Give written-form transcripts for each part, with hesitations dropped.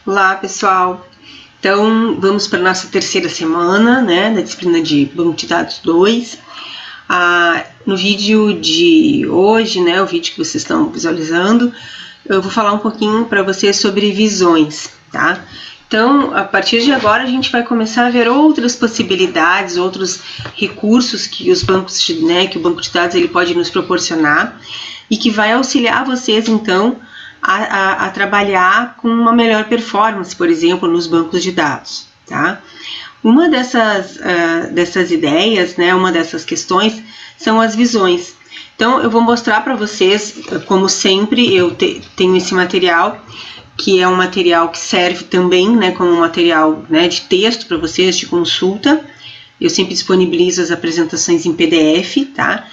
Olá, pessoal. Então, vamos para a nossa terceira semana, né, da disciplina de Banco de Dados 2. No vídeo de hoje, né, o vídeo que vocês estão visualizando, eu vou falar um pouquinho para vocês sobre visões, tá? Então, a partir de agora, a gente vai começar a ver outras possibilidades, outros recursos que os bancos, né, que o banco de dados ele pode nos proporcionar e que vai auxiliar vocês, então, a trabalhar com uma melhor performance, por exemplo, nos bancos de dados, tá? Uma dessas ideias, né, uma dessas questões são as visões. Então, eu vou mostrar para vocês, como sempre, eu tenho esse material, que é um material que serve também, né, como um material, né, de texto para vocês, de consulta. Eu sempre disponibilizo as apresentações em PDF, tá?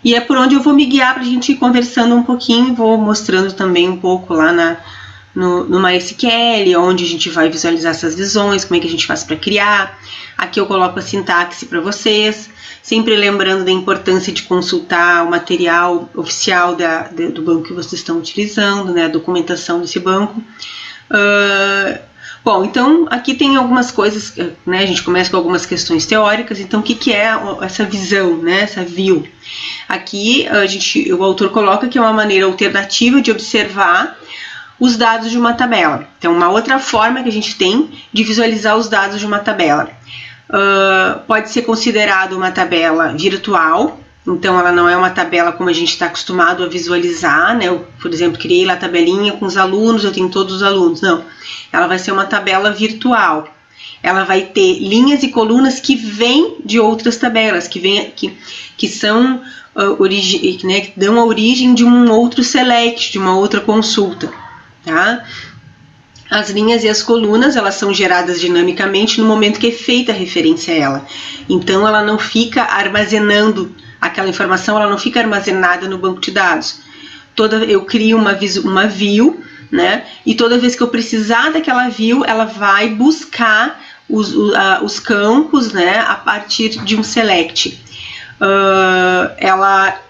E é por onde eu vou me guiar para a gente ir conversando um pouquinho, vou mostrando também um pouco lá no MySQL, onde a gente vai visualizar essas visões, como é que a gente faz para criar. Aqui eu coloco a sintaxe para vocês, sempre lembrando da importância de consultar o material oficial do banco que vocês estão utilizando, né, a documentação desse banco. Bom, então aqui tem algumas coisas, né, a gente começa com algumas questões teóricas. Então o que é essa visão, né, essa view? Aqui o autor coloca que é uma maneira alternativa de observar os dados de uma tabela. Então uma outra forma que a gente tem de visualizar os dados de uma tabela. Pode ser considerado uma tabela virtual. Então ela não é uma tabela como a gente está acostumado a visualizar, né? Eu, por exemplo, criei lá a tabelinha com os alunos, eu tenho todos os alunos. Não, ela vai ser uma tabela virtual. Ela vai ter linhas e colunas que vêm de outras tabelas, que são né, que dão a origem de um outro select, de uma outra consulta, tá? As linhas e as colunas, elas são geradas dinamicamente no momento que é feita a referência a ela. Então ela não fica armazenando aquela informação, ela não fica armazenada no banco de dados. Eu crio uma view, né? E toda vez que eu precisar daquela view, ela vai buscar os campos, né, a partir de um select. Ela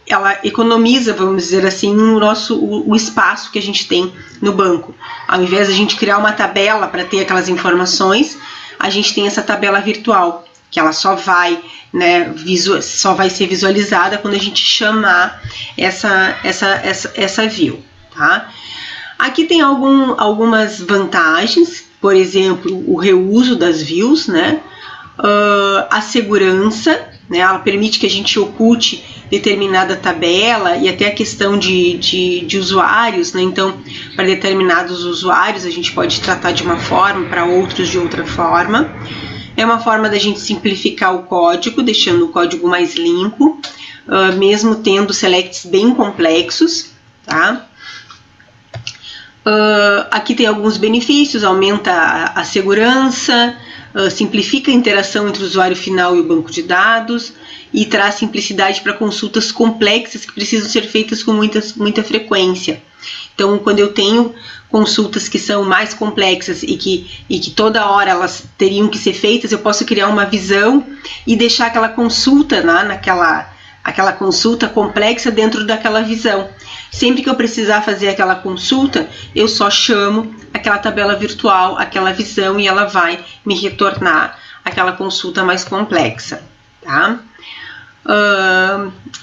economiza, vamos dizer assim, o espaço que a gente tem no banco. Ao invés de a gente criar uma tabela para ter aquelas informações, a gente tem essa tabela virtual, que ela só vai ser visualizada quando a gente chamar essa view, tá? Aqui tem algumas vantagens, por exemplo, o reuso das views, né? A segurança, né? Ela permite que a gente oculte determinada tabela e até a questão de usuários, né? Então, para determinados usuários a gente pode tratar de uma forma, para outros de outra forma. É uma forma da gente simplificar o código, deixando o código mais limpo, mesmo tendo selects bem complexos, tá? Aqui tem alguns benefícios: aumenta a segurança, simplifica a interação entre o usuário final e o banco de dados e traz simplicidade para consultas complexas que precisam ser feitas com muita frequência. Então, quando eu tenho consultas que são mais complexas e que toda hora elas teriam que ser feitas, eu posso criar uma visão e deixar aquela consulta, né, aquela consulta complexa dentro daquela visão. Sempre que eu precisar fazer aquela consulta, eu só chamo aquela tabela virtual, aquela visão, e ela vai me retornar aquela consulta mais complexa, tá?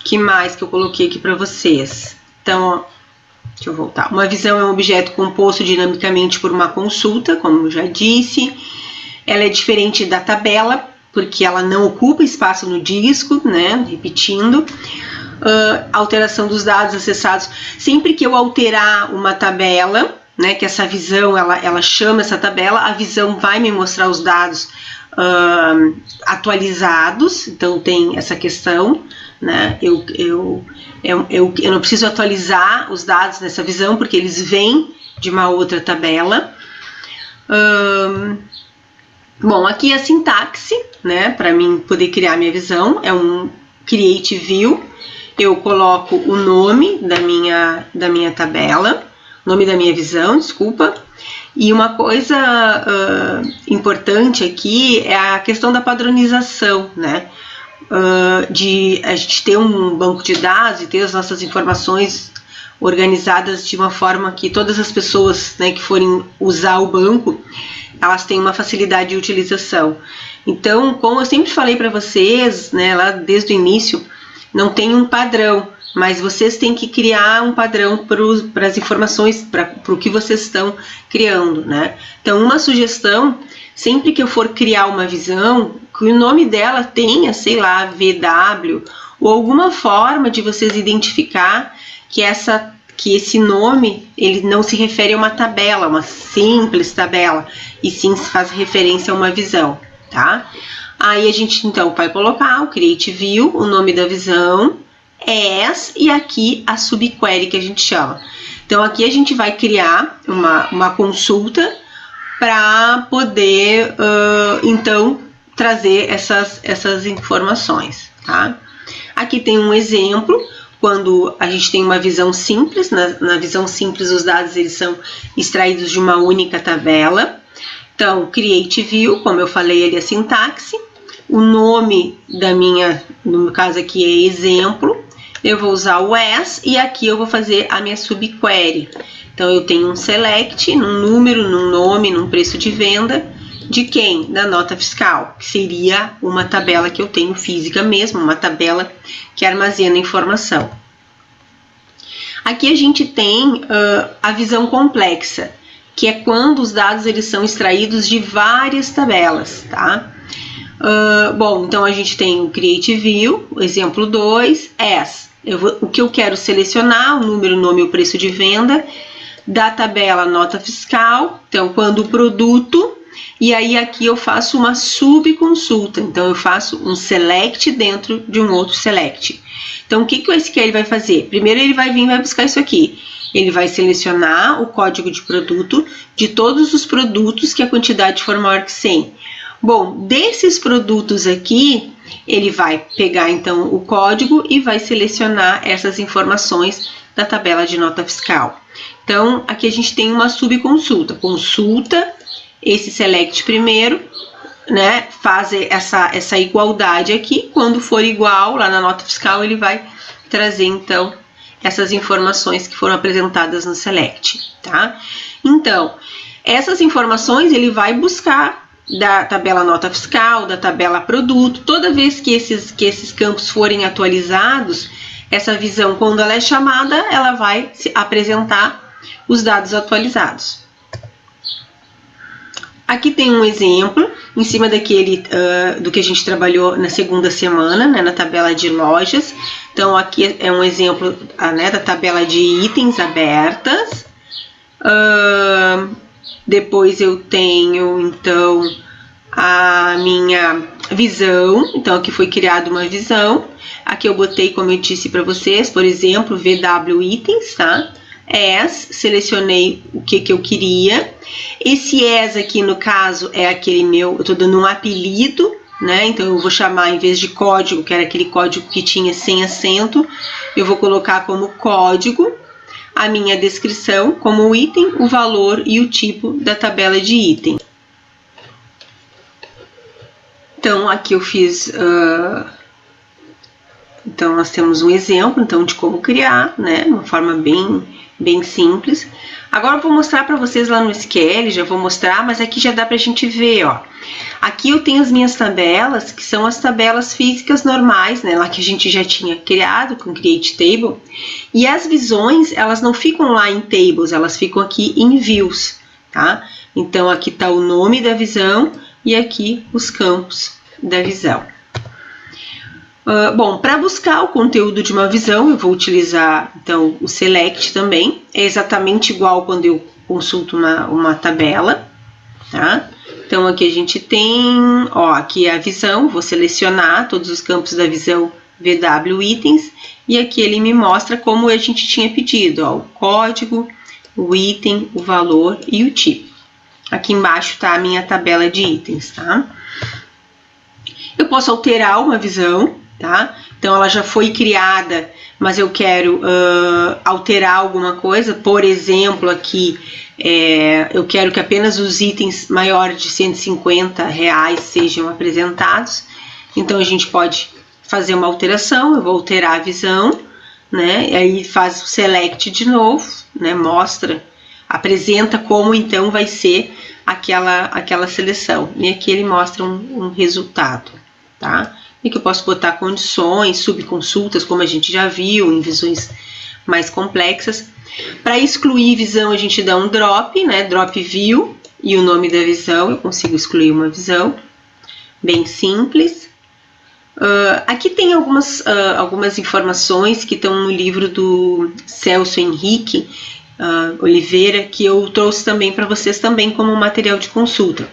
Que mais que eu coloquei aqui para vocês? Então, deixa eu voltar. Uma visão é um objeto composto dinamicamente por uma consulta, como eu já disse. Ela é diferente da tabela, porque ela não ocupa espaço no disco, né? Repetindo. Alteração dos dados acessados. Sempre que eu alterar uma tabela, né, que essa visão ela chama essa tabela, a visão vai me mostrar os dados atualizados. Então tem essa questão, né? Eu não preciso atualizar os dados nessa visão porque eles vêm de uma outra tabela. Bom, aqui a sintaxe, né, para mim poder criar minha visão, é um create view. Eu coloco o nome da minha tabela, nome da minha visão, desculpa. E uma coisa importante aqui é a questão da padronização, né? De a gente ter um banco de dados e ter as nossas informações organizadas de uma forma que todas as pessoas, né, que forem usar o banco, elas têm uma facilidade de utilização. Então, como eu sempre falei para vocês, né, lá desde o início, não tem um padrão, mas vocês têm que criar um padrão para as informações, para o que vocês estão criando, né? Então, uma sugestão, sempre que eu for criar uma visão, que o nome dela tenha, sei lá, VW, ou alguma forma de vocês identificar que esse nome, ele não se refere a uma tabela, uma simples tabela, e sim se faz referência a uma visão, tá? Aí a gente então vai colocar o Create View, o nome da visão, as, e aqui a subquery que a gente chama. Então aqui a gente vai criar uma consulta para poder então trazer essas informações, tá? Aqui tem um exemplo, quando a gente tem uma visão simples, na visão simples os dados eles são extraídos de uma única tabela. Então, Create View, como eu falei ali a sintaxe, o nome da minha, no meu caso aqui é exemplo, eu vou usar o as e aqui eu vou fazer a minha subquery. Então, eu tenho um select, num número, num nome, num preço de venda, de quem? Da nota fiscal, que seria uma tabela que eu tenho física mesmo, uma tabela que armazena informação. Aqui a gente tem a visão complexa, que é quando os dados eles são extraídos de várias tabelas, tá? Bom, então a gente tem o Create View, exemplo 2, as. O que eu quero selecionar, o número, o nome e o preço de venda, da tabela nota fiscal, então quando o produto, e aí aqui eu faço uma subconsulta, então eu faço um select dentro de um outro select. Então o que o SQL vai fazer? Primeiro ele vai vir e vai buscar isso aqui. Ele vai selecionar o código de produto de todos os produtos que a quantidade for maior que 100. Bom, desses produtos aqui, ele vai pegar então o código e vai selecionar essas informações da tabela de nota fiscal. Então, aqui a gente tem uma subconsulta. Consulta esse select primeiro, né? Faz essa igualdade aqui. Quando for igual, lá na nota fiscal, ele vai trazer então essas informações que foram apresentadas no select, tá? Então, essas informações ele vai buscar da tabela nota fiscal, da tabela produto. Toda vez que esses campos forem atualizados, essa visão, quando ela é chamada, ela vai apresentar os dados atualizados. Aqui tem um exemplo, em cima daquele do que a gente trabalhou na segunda semana, né, na tabela de lojas. Então, aqui é um exemplo né, da tabela de itens abertas. Depois eu tenho, então, a minha visão. Então, aqui foi criada uma visão. Aqui eu botei, como eu disse para vocês, por exemplo, VW itens, tá? As, selecionei o que eu queria. Esse as aqui, no caso, é aquele meu, eu estou dando um apelido, né? Então, eu vou chamar, em vez de código, que era aquele código que tinha sem acento, eu vou colocar como código a minha descrição, como o item, o valor e o tipo da tabela de item. Então, aqui eu fiz... Então, nós temos um exemplo então, de como criar, né? Uma forma bem simples. Agora eu vou mostrar para vocês lá no SQL, já vou mostrar, mas aqui já dá para a gente ver, ó. Aqui eu tenho as minhas tabelas, que são as tabelas físicas normais, né? Lá que a gente já tinha criado com Create Table. E as visões, elas não ficam lá em Tables, elas ficam aqui em Views, tá? Então, aqui está o nome da visão e aqui os campos da visão. Bom, para buscar o conteúdo de uma visão, eu vou utilizar, então, o Select também. É exatamente igual quando eu consulto uma tabela, tá? Então, aqui a gente tem, ó, aqui é a visão, vou selecionar todos os campos da visão VW itens, e aqui ele me mostra como a gente tinha pedido, ó, o código, o item, o valor e o tipo. Aqui embaixo está a minha tabela de itens, tá? Eu posso alterar uma visão, tá? Então, ela já foi criada, mas eu quero alterar alguma coisa. Por exemplo, aqui, eu quero que apenas os itens maiores de R$150 sejam apresentados. Então, a gente pode fazer uma alteração. Eu vou alterar a visão, né? E aí faz o select de novo, né? Mostra, apresenta como então vai ser aquela seleção. E aqui ele mostra um resultado, tá? E que eu posso botar condições, subconsultas, como a gente já viu, em visões mais complexas. Para excluir visão, a gente dá um drop, né? Drop view e o nome da visão, eu consigo excluir uma visão, bem simples. Aqui tem algumas informações que estão no livro do Celso Henrique Oliveira, que eu trouxe também para vocês também como material de consulta,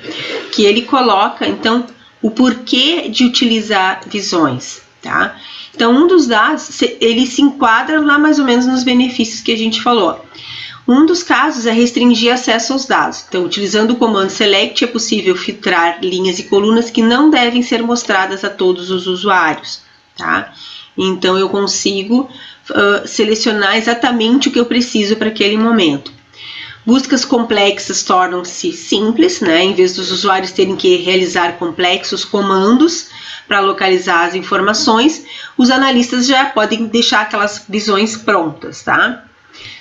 que ele coloca, então, o porquê de utilizar visões, tá? Então, um dos dados, ele se enquadra lá mais ou menos nos benefícios que a gente falou. Um dos casos é restringir acesso aos dados. Então, utilizando o comando select, é possível filtrar linhas e colunas que não devem ser mostradas a todos os usuários, tá? Então, eu consigo selecionar exatamente o que eu preciso para aquele momento. Buscas complexas tornam-se simples, né? Em vez dos usuários terem que realizar complexos comandos para localizar as informações, os analistas já podem deixar aquelas visões prontas, tá?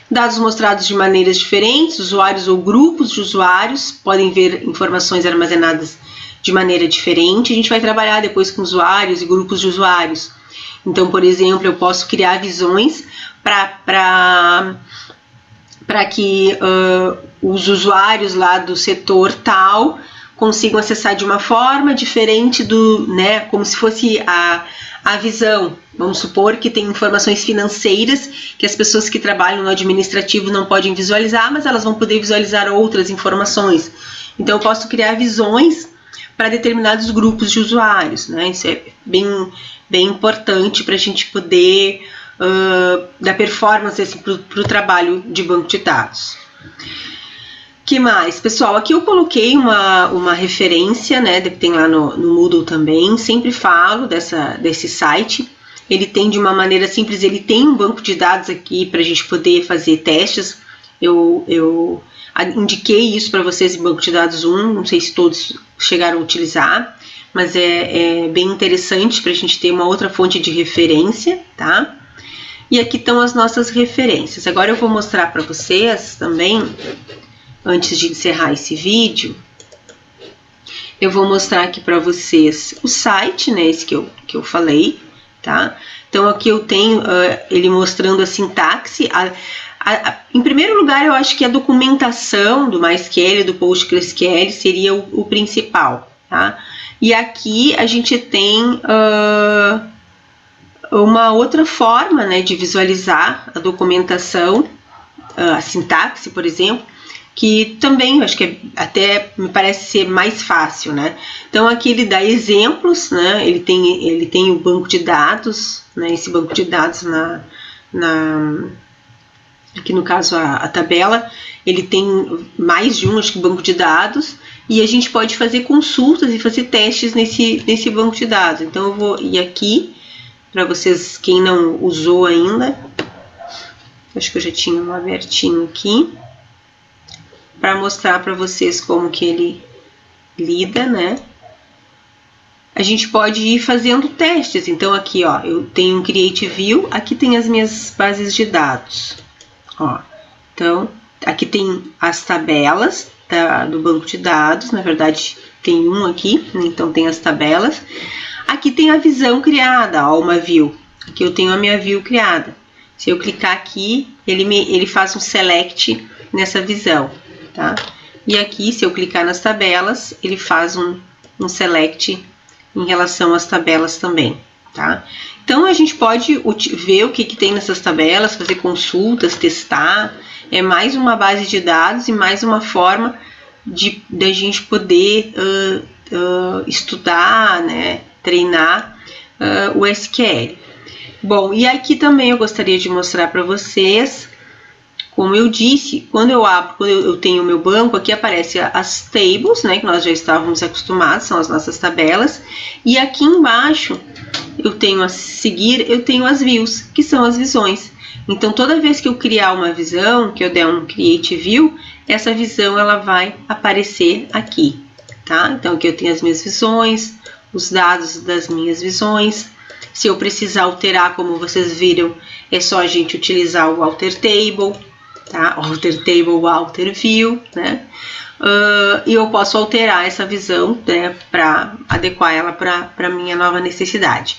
Dados mostrados de maneiras diferentes, usuários ou grupos de usuários podem ver informações armazenadas de maneira diferente. A gente vai trabalhar depois com usuários e grupos de usuários. Então, por exemplo, eu posso criar visões para que os usuários lá do setor tal consigam acessar de uma forma diferente né, como se fosse a visão. Vamos supor que tem informações financeiras que as pessoas que trabalham no administrativo não podem visualizar, mas elas vão poder visualizar outras informações. Então, eu posso criar visões para determinados grupos de usuários, né? Isso é bem importante para a gente poder dar performance assim, para o trabalho de banco de dados. Que mais? Pessoal, aqui eu coloquei uma referência, né, que tem lá no Moodle também, sempre falo desse site. Ele tem de uma maneira simples, ele tem um banco de dados aqui para a gente poder fazer testes. Eu indiquei isso para vocês em banco de dados 1, não sei se todos chegaram a utilizar, mas é bem interessante para a gente ter uma outra fonte de referência, tá? E aqui estão as nossas referências. Agora eu vou mostrar para vocês também, antes de encerrar esse vídeo, eu vou mostrar aqui para vocês o site, né, esse que eu falei, tá? Então aqui eu tenho ele mostrando a sintaxe. Em primeiro lugar, eu acho que a documentação do MySQL e do PostgreSQL seria o principal, tá? E aqui a gente tem uma outra forma, né, de visualizar a documentação, a sintaxe, por exemplo, que também eu acho que até me parece ser mais fácil, né? Então aqui ele dá exemplos, né? Ele tem o banco de dados, né? Esse banco de dados aqui no caso a tabela, ele tem mais de acho que banco de dados, e a gente pode fazer consultas e fazer testes nesse banco de dados. Então eu vou ir aqui para vocês, quem não usou ainda, acho que eu já tinha um abertinho aqui, para mostrar para vocês como que ele lida, né? A gente pode ir fazendo testes. Então aqui, ó, eu tenho um Create View, aqui tem as minhas bases de dados, ó. Então aqui tem as tabelas do banco de dados, na verdade tem um aqui, né? Então tem as tabelas. Aqui tem a visão criada, ó, uma view. Aqui eu tenho a minha view criada. Se eu clicar aqui, ele faz um select nessa visão, tá? E aqui, se eu clicar nas tabelas, ele faz um select em relação às tabelas também, tá? Então, a gente pode ver o que tem nessas tabelas, fazer consultas, testar. É mais uma base de dados e mais uma forma de a gente poder estudar, né, treinar o SQL. Bom, e aqui também eu gostaria de mostrar para vocês, como eu disse, quando eu tenho o meu banco, aqui aparece as tables, né, que nós já estávamos acostumados, são as nossas tabelas, e aqui embaixo eu tenho a seguir, eu tenho as views, que são as visões. Então, toda vez que eu criar uma visão, que eu der um Create View, essa visão ela vai aparecer aqui, tá? Então, aqui eu tenho as minhas visões, os dados das minhas visões, Se eu precisar alterar, como vocês viram, é só a gente utilizar o Alter Table, tá? Alter Table, Alter View, né? E eu posso alterar essa visão, né, para adequar ela para a minha nova necessidade.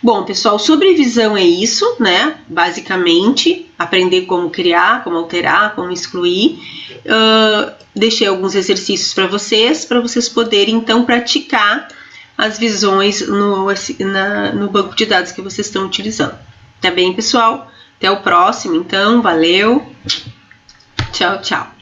Bom, pessoal, sobre visão é isso, né? Basicamente, aprender como criar, como alterar, como excluir. Deixei alguns exercícios para vocês poderem, então, praticar as visões no banco de dados que vocês estão utilizando. Tá bem, pessoal? Até o próximo, então. Valeu! Tchau, tchau!